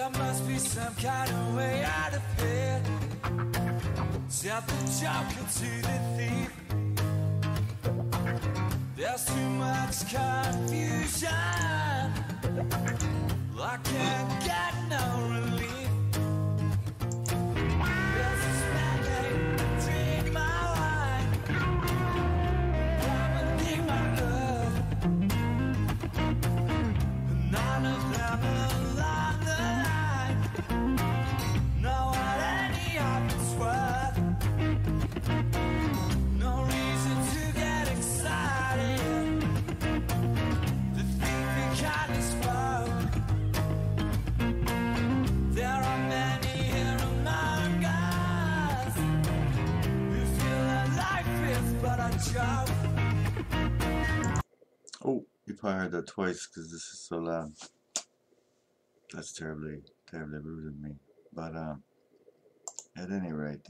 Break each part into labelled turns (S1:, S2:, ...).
S1: There must be some kind of way out of here. Tell the joker to the thief. There's too much confusion. I can't get no relief. There's this man named Drink My Wine. Come and be my love. None of them along the line know what any of it's worth. No reason to get excited. The thief you kindly spoke. There are many here among us who feel that life is but a joke.
S2: Oh, you probably heard that twice because this is so loud. That's terribly rude of me. But at any rate,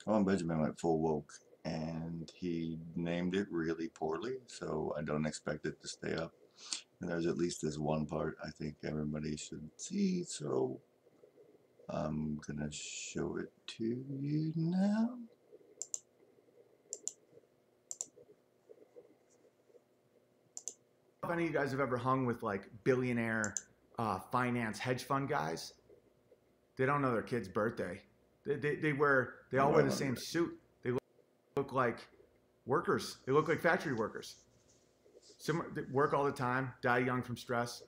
S2: Owen Benjamin went full woke, and he named it really poorly, so I don't expect it to stay up. And there's at least this one part I think everybody should see, so I'm gonna show it to you now.
S3: If any of you guys have ever hung with like billionaire finance hedge fund guys, they don't know their kid's birthday. They all wear the same suit. They look like workers. They look like factory workers. They work all the time, die young from stress.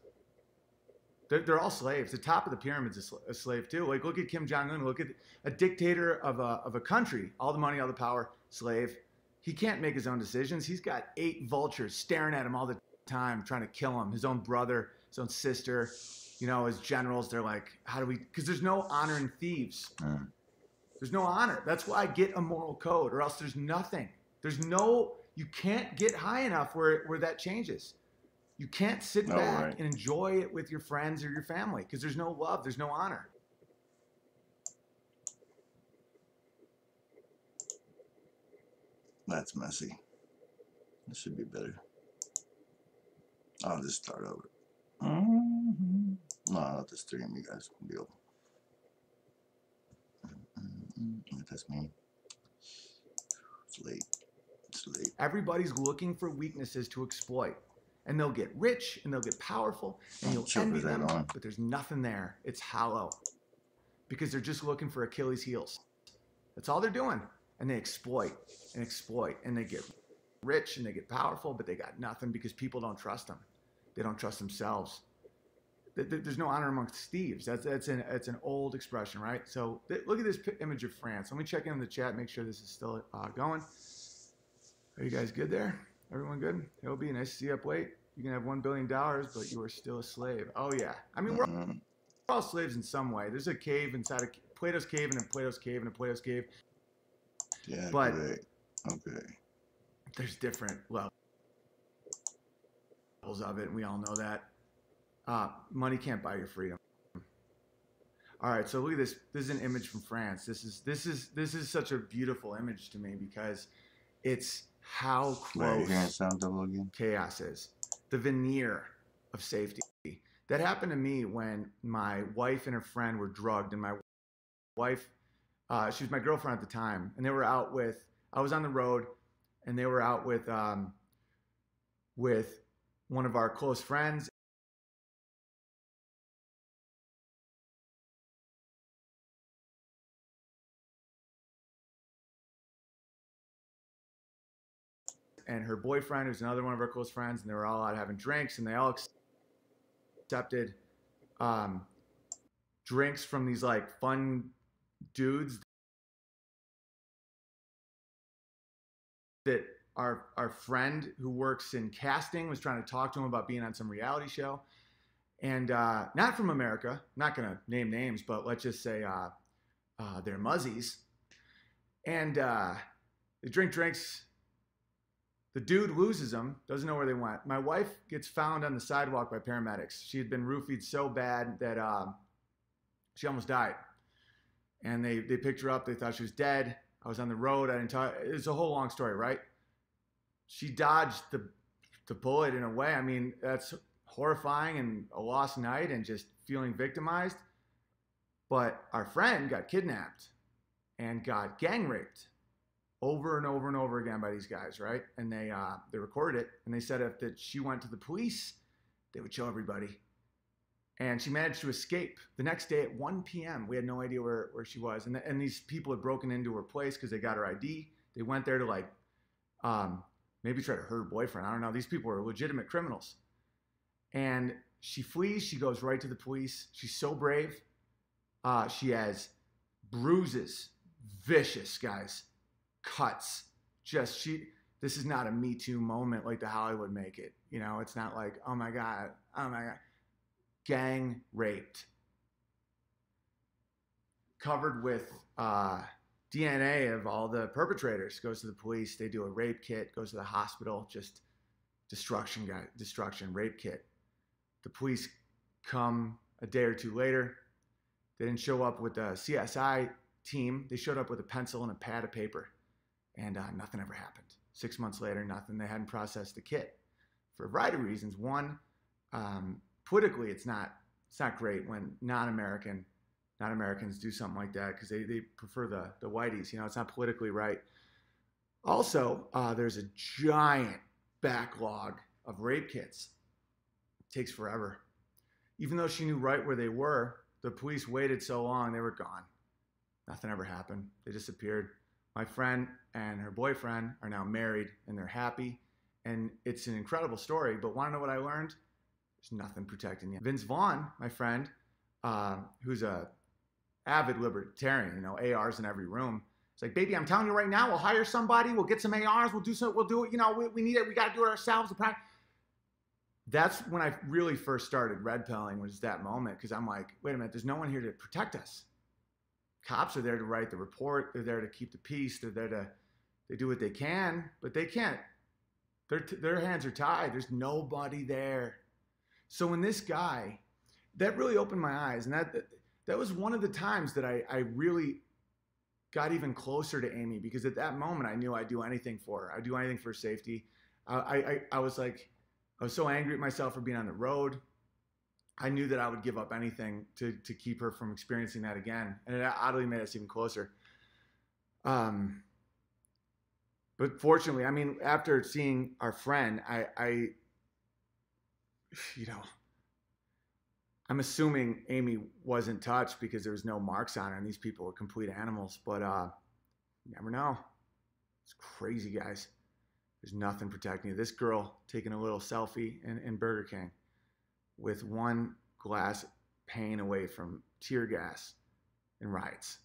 S3: They're all slaves. The top of the pyramid's a slave too. Like look at Kim Jong-un. Look at a dictator of a country. All the money, all the power, slave. He can't make his own decisions. He's got 8 vultures staring at him all the time, trying to kill him. His own brother, his own sister, you know, his generals. They're like, how do we? Because there's no honor in thieves. There's no honor. That's why I get a moral code, or else there's nothing. There's no. You can't get high enough where that changes. You can't sit back and enjoy it with your friends or your family because there's no love, there's no honor.
S2: That's messy. This should be better. I'll just start over. No, I'll just stream you guys can deal. That's me. It's late. It's late.
S3: Everybody's looking for weaknesses to exploit. And they'll get rich and they'll get powerful and you'll envy them, but there's nothing there. It's hollow because they're just looking for Achilles' heels. That's all they're doing. And they exploit and exploit and they get rich and they get powerful, but they got nothing because people don't trust them. They don't trust themselves. There's no honor amongst thieves. That's an old expression, right? So look at this image of France. Let me check in the chat, make sure this is still going. Are you guys good there? Everyone good? It'll be nice to see you up late. You can have $1 billion, but you are still a slave. Oh, yeah. I mean, we're all slaves in some way. There's a cave inside of Plato's cave and a Plato's cave and a Plato's cave.
S2: Yeah,
S3: but
S2: great. Okay.
S3: There's different levels of it, and we all know that. Money can't buy your freedom. All right, so look at this. This is an image from France. This is such a beautiful image to me because it's how close chaos is. The veneer of safety. That happened to me when my wife and her friend were drugged, and my wife, she was my girlfriend at the time, and they were out with, I was on the road, and they were out with one of our close friends. And her boyfriend, who's another one of our close friends, and they were all out having drinks, and they all accepted drinks from these like fun dudes that our friend who works in casting was trying to talk to him about being on some reality show. And not from America, not gonna name names, but let's just say they're muzzies. And they drink drinks. The dude loses them, doesn't know where they went. My wife gets found on the sidewalk by paramedics. She had been roofied so bad that she almost died. And they picked her up. They thought she was dead. I was on the road. I didn't tell. It's a whole long story, right? She dodged the bullet in a way. I mean, that's horrifying and a lost night and just feeling victimized. But our friend got kidnapped and got gang raped over and over and over again by these guys, right? And they recorded it, and they said if she went to the police, they would show everybody. And she managed to escape. The next day at 1 p.m., we had no idea where she was. And these people had broken into her place because they got her ID. They went there to like maybe try to hurt her boyfriend. I don't know. These people are legitimate criminals. And she flees. She goes right to the police. She's so brave. She has bruises, vicious, guys, cuts. This is not a Me Too moment like the Hollywood make it. You know, it's not like, oh my God. Gang raped. Covered with DNA of all the perpetrators. Goes to the police. They do a rape kit. Goes to the hospital. Just destruction, rape kit. The police come a day or two later. They didn't show up with the CSI team. They showed up with a pencil and a pad of paper. And nothing ever happened. 6 months later, nothing. They hadn't processed the kit. For a variety of reasons. One, politically, it's not great when non-Americans do something like that because they prefer the whiteys. You know, it's not politically right. Also, there's a giant backlog of rape kits. It takes forever. Even though she knew right where they were, the police waited so long, they were gone. Nothing ever happened. They disappeared. My friend and her boyfriend are now married, and they're happy. And it's an incredible story, but want to know what I learned? There's nothing protecting you. Vince Vaughn, my friend, who's a avid libertarian, you know, ARs in every room. It's like, baby, I'm telling you right now, we'll hire somebody, we'll get some ARs, we'll do it, you know, we need it, we got to do it ourselves. That's when I really first started red pilling, was that moment, because I'm like, wait a minute, there's no one here to protect us. Cops are there to write the report, they're there to keep the peace, they do what they can, but they can't. Their hands are tied, there's nobody there. So when this guy, that really opened my eyes, and that was one of the times that I really got even closer to Amy, because at that moment I knew I'd do anything for her. I'd do anything for her safety. I was so angry at myself for being on the road. I knew that I would give up anything to keep her from experiencing that again, and it oddly made us even closer. But fortunately, I mean, after seeing our friend, you know, I'm assuming Amy wasn't touched because there was no marks on her, and these people were complete animals. But you never know. It's crazy, guys. There's nothing protecting you. This girl taking a little selfie in Burger King with one glass pane away from tear gas and riots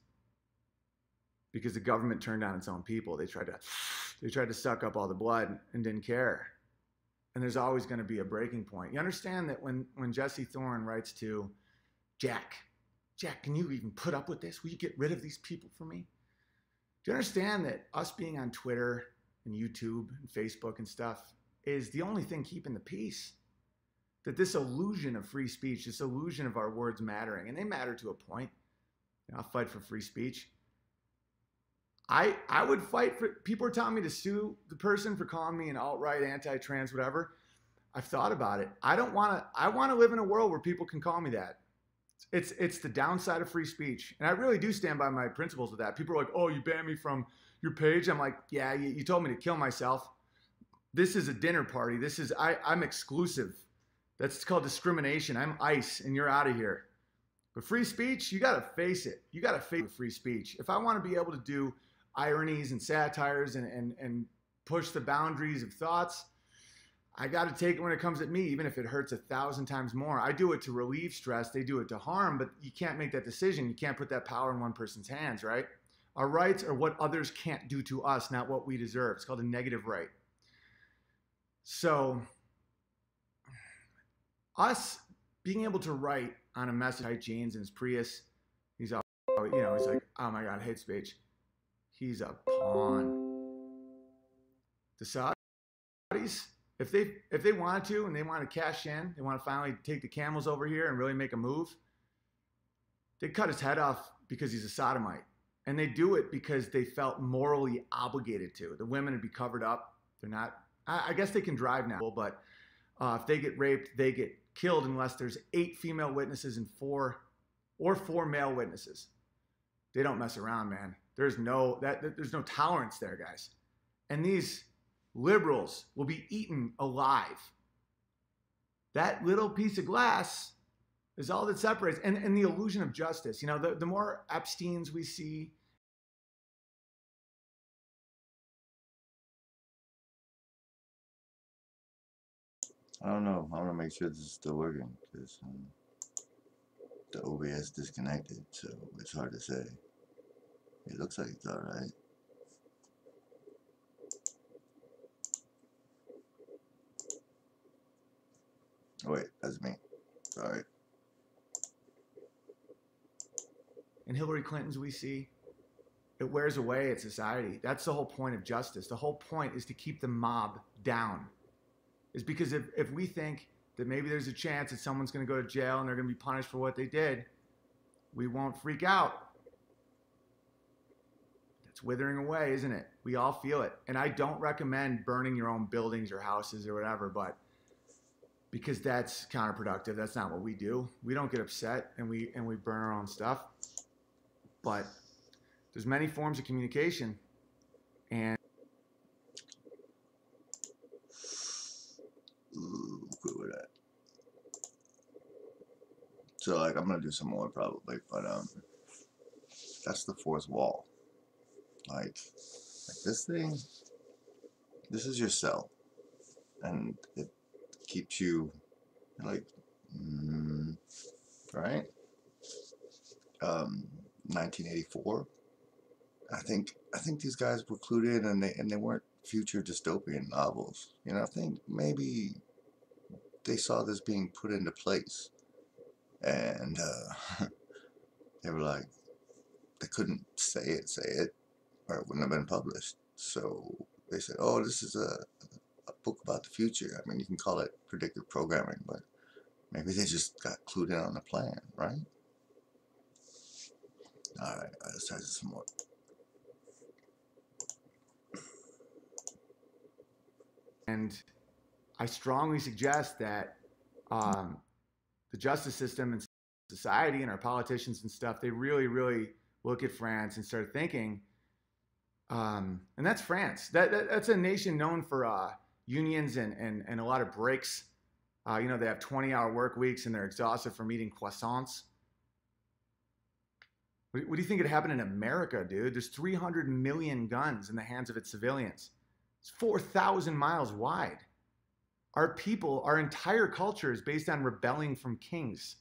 S3: because the government turned on its own people. They tried to suck up all the blood and didn't care. And there's always going to be a breaking point. You understand that when Jesse Thorne writes to Jack, can you even put up with this? Will you get rid of these people for me? Do you understand that us being on Twitter and YouTube and Facebook and stuff is the only thing keeping the peace? That this illusion of free speech, this illusion of our words mattering, and they matter to a point. You know, I'll fight for free speech. I would fight for, people are telling me to sue the person for calling me an alt-right, anti-trans, whatever. I've thought about it. I want to live in a world where people can call me that. It's the downside of free speech. And I really do stand by my principles with that. People are like, oh, you banned me from your page. I'm like, yeah, you told me to kill myself. This is a dinner party. I'm exclusive. That's called discrimination. I'm ICE and you're out of here. But free speech, you got to face it. You got to face free speech. If I want to be able to do ironies and satires and push the boundaries of thoughts, I got to take it when it comes at me, even if it hurts 1,000 times more. I do it to relieve stress. They do it to harm, but you can't make that decision. You can't put that power in one person's hands, right? Our rights are what others can't do to us, not what we deserve. It's called a negative right. So us being able to write on a message, tight jeans in his Prius, he's all, you know, he's like, oh my God, hate speech. He's a pawn. The Saudis, if they wanted to and they want to cash in, they want to finally take the camels over here and really make a move, they'd cut his head off because he's a sodomite. And they do it because they felt morally obligated to. The women would be covered up. They're not, I guess they can drive now, but If they get raped, they get killed unless there's 8 female witnesses and 4 male witnesses. They don't mess around, man. There's no tolerance there, guys. And these liberals will be eaten alive. That little piece of glass is all that separates. And the illusion of justice. You know, the more Epsteins we see,
S2: I don't know. I want to make sure this is still working because the OBS disconnected, so it's hard to say. It looks like it's alright. Oh wait, that's me. Sorry.
S3: and Hillary Clintons we see, it wears away at society. That's the whole point of justice. The whole point is to keep the mob down. Is because if we think that maybe there's a chance that someone's going to go to jail and they're going to be punished for what they did, we won't freak out. It's withering away, isn't it? We all feel it. And I don't recommend burning your own buildings or houses or whatever, but because that's counterproductive. That's not what we do. We don't get upset and we burn our own stuff. But there's many forms of communication, and
S2: quit with that. So like I'm gonna do some more probably, but that's the fourth wall. Like this thing, this is your cell, and it keeps you like right. 1984. I think these guys were clued in, and they weren't future dystopian novels. You know, I think maybe they saw this being put into place, and they were like, they couldn't say it, or it wouldn't have been published. So they said, "Oh, this is a book about the future." I mean, you can call it predictive programming, but maybe they just got clued in on the plan, right? All right, let's try this some more.
S3: And I strongly suggest that the justice system and society and our politicians and stuff, they really, really look at France and start thinking, and that's France. That's a nation known for unions and a lot of breaks. You know, they have 20-hour work weeks and they're exhausted from eating croissants. What do you think could happen in America, dude? There's 300 million guns in the hands of its civilians. It's 4,000 miles wide. Our people, our entire culture is based on rebelling from kings.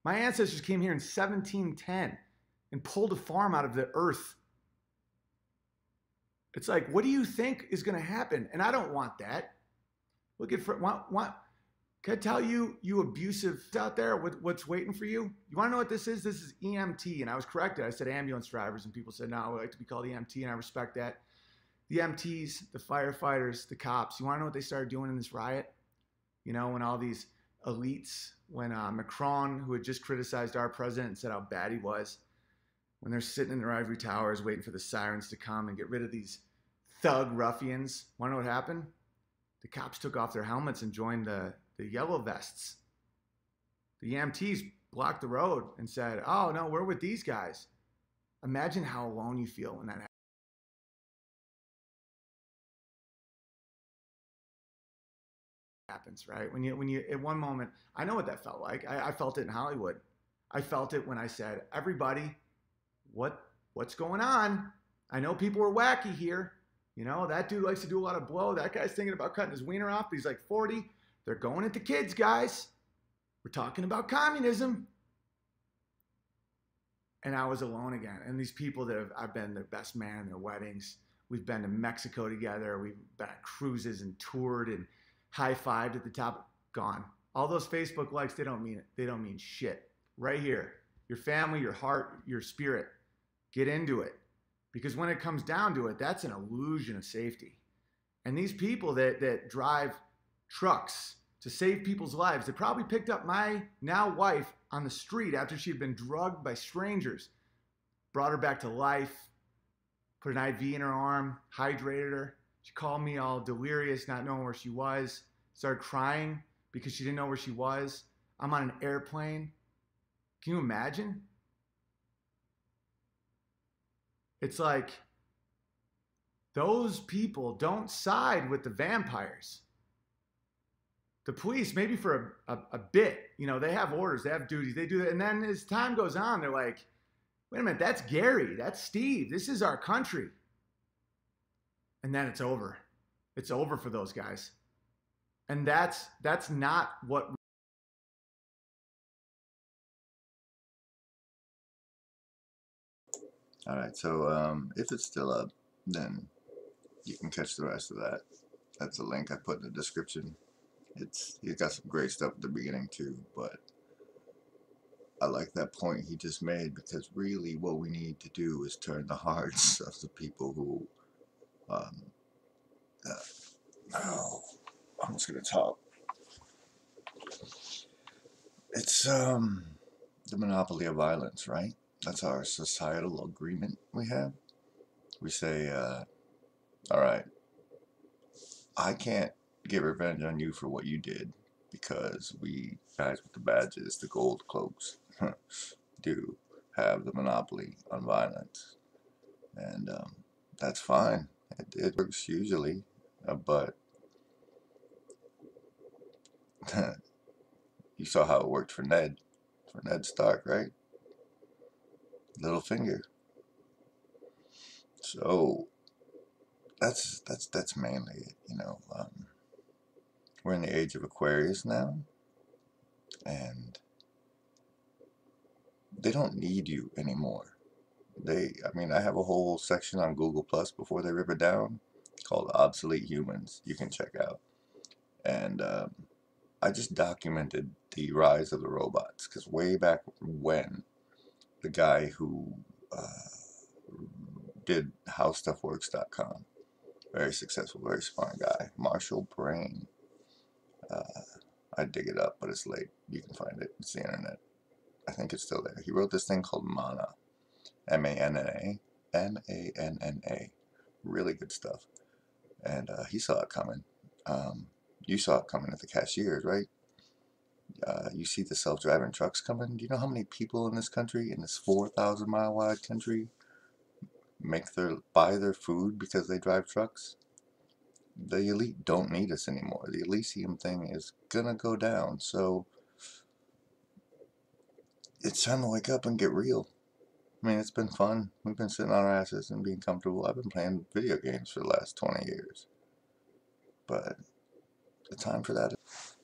S3: My ancestors came here in 1710 and pulled a farm out of the earth. It's like, what do you think is going to happen? And I don't want that. Look at, can I tell you, you abusive out there, what's waiting for you? You want to know what this is? This is EMT. And I was corrected. I said ambulance drivers, and people said, no, I like to be called EMT, and I respect that. The EMTs, the firefighters, the cops, you want to know what they started doing in this riot? You know, when all these elites, when Macron, who had just criticized our president and said how bad he was, when they're sitting in their ivory towers waiting for the sirens to come and get rid of these thug ruffians, want to know what happened? The cops took off their helmets and joined the yellow vests. The EMTs blocked the road and said, oh, no, we're with these guys. Imagine how alone you feel when that happens, right? When you at one moment, I know what that felt like. I felt it in Hollywood. I felt it when I said, everybody, what's going on? I know people are wacky here. You know, that dude likes to do a lot of blow. That guy's thinking about cutting his wiener off, but he's like 40. They're going into kids, guys. We're talking about communism. And I was alone again. And these people that I've been their best man in their weddings. We've been to Mexico together. We've been on cruises and toured and high-fived at the top. Gone. All those Facebook likes, they don't mean it. They don't mean shit. Right here. Your family, your heart, your spirit. Get into it. Because when it comes down to it, that's an illusion of safety. And these people that drive trucks to save people's lives, they probably picked up my now wife on the street after she'd been drugged by strangers, brought her back to life, put an IV in her arm, hydrated her. She called me all delirious, not knowing where she was, started crying because she didn't know where she was. I'm on an airplane. Can you imagine? It's like those people don't side with the vampires. The police, maybe for a bit, you know, they have orders, they have duties, they do that. And then as time goes on, they're like, wait a minute, that's Gary, that's Steve, this is our country. And then it's over. It's over for those guys. And that's not what.
S2: All right, so if it's still up, then you can catch the rest of that. That's a link I put in the description. He's got some great stuff at the beginning too, but I like that point he just made, because really what we need to do is turn the hearts of the people who oh, I'm just gonna talk. It's the monopoly of violence, right? That's our societal agreement we have. We say, all right, I can't get revenge on you for what you did, because we guys with the badges, the gold cloaks, do have the monopoly on violence. And that's fine. It works usually, but you saw how it worked for Ned Stark, right? Little finger. So that's mainly it. You know, we're in the age of Aquarius now, and they don't need you anymore. I mean, I have a whole section on Google Plus before they rip it down called Obsolete Humans. You can check out, and I just documented the rise of the robots, because way back when, the guy who did howstuffworks.com, very successful, very smart guy, Marshall Brain. I dig it up, but it's late. You can find it. It's the internet. I think it's still there. He wrote this thing called Mana, M-A-N-N-A, M-A-N-N-A. Really good stuff. And he saw it coming. You saw it coming at the cashiers, right? You see the self-driving trucks coming. Do you know how many people in this country, in this 4,000-mile wide country, buy their food because they drive trucks? The elite don't need us anymore. The Elysium thing is gonna go down. So it's time to wake up and get real. I mean, it's been fun. We've been sitting on our asses and being comfortable. I've been playing video games for the last 20 years. But the time for that is...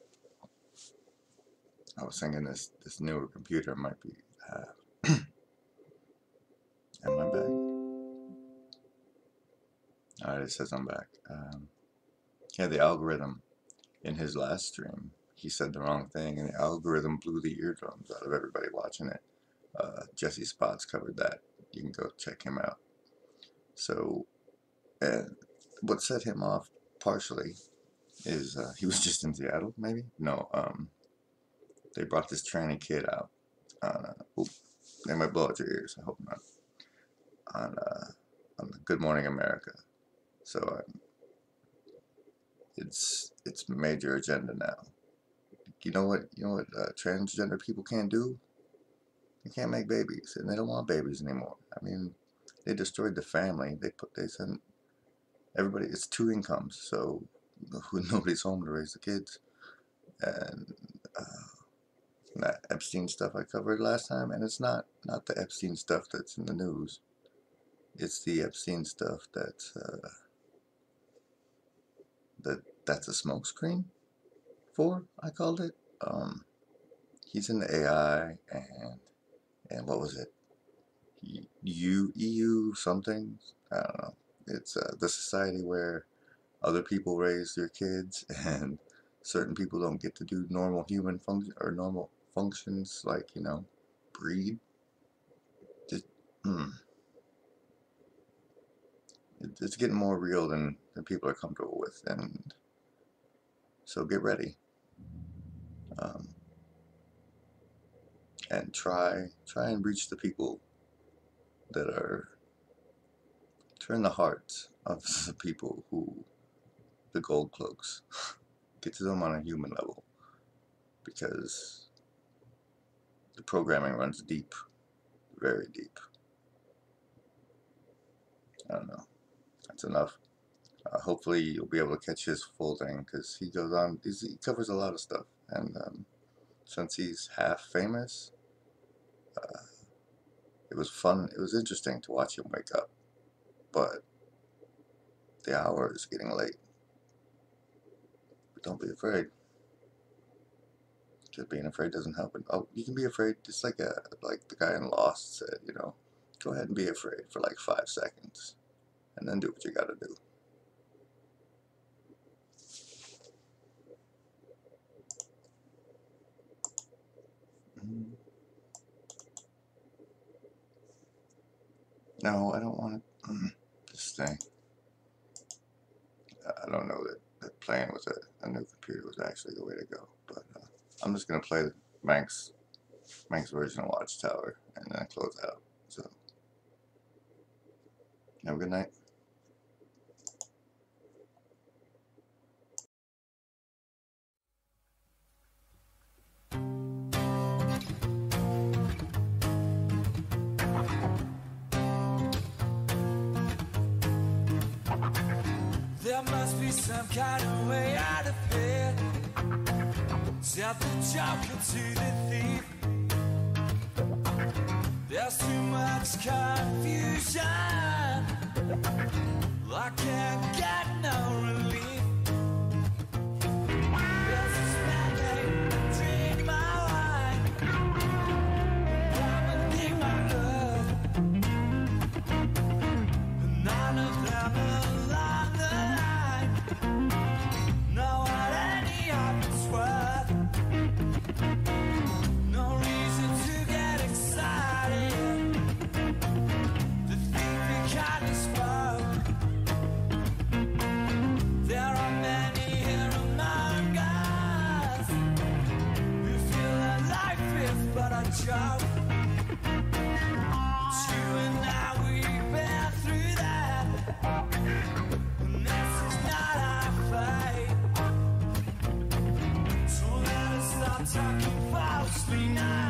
S2: I was thinking this newer computer might be... am I back? Alright, it says I'm back. Yeah, the algorithm. In his last stream, he said the wrong thing, and the algorithm blew the eardrums out of everybody watching it. Jesse Spots covered that. You can go check him out. So, what set him off partially is he was just in Seattle, maybe? No, they brought this tranny kid out on, they might blow out your ears, I hope not, on the Good Morning America. So, it's major agenda now. You know what transgender people can't do? They can't make babies, and they don't want babies anymore. I mean, they destroyed the family. They sent everybody. It's 2 incomes, so nobody's home to raise the kids. And that Epstein stuff I covered last time, and it's not the Epstein stuff that's in the news. It's the Epstein stuff that's a smokescreen for, I called it. He's in the AI, and what was it? EU something? I don't know. It's the society where other people raise their kids, and certain people don't get to do normal human function or normal functions, like, you know, breed. Just, it's getting more real than people are comfortable with, and so get ready. And try and reach the people that are... turn the hearts of the people who... the gold cloaks. get to them on a human level, because the programming runs deep, very deep. I don't know. That's enough. Hopefully you'll be able to catch his full thing, because he goes on, he covers a lot of stuff, and since he's half famous, it was fun, it was interesting to watch him wake up, but the hour is getting late. But don't be afraid, because being afraid doesn't help. Oh, you can be afraid, just like the guy in Lost said, you know, go ahead and be afraid for like 5 seconds, and then do what you gotta do. No, I don't want to. This thing. I don't know that playing with a new computer was actually the way to go. But I'm just gonna play Manx version of Watchtower and then close out. So have a good night.
S1: There must be some kind of way out of here. Tell the joker to the thief. There's too much confusion. I can't get no relief. There's this man named Drink My Wine, dominating my love. None of them along the line know what any of it's worth. No reason to get excited. The thief he kindly spoke. There are many here among us who feel that life is but a joke. But you and I, we've been through that, and this is not our fate. So let us stop talking falsely now.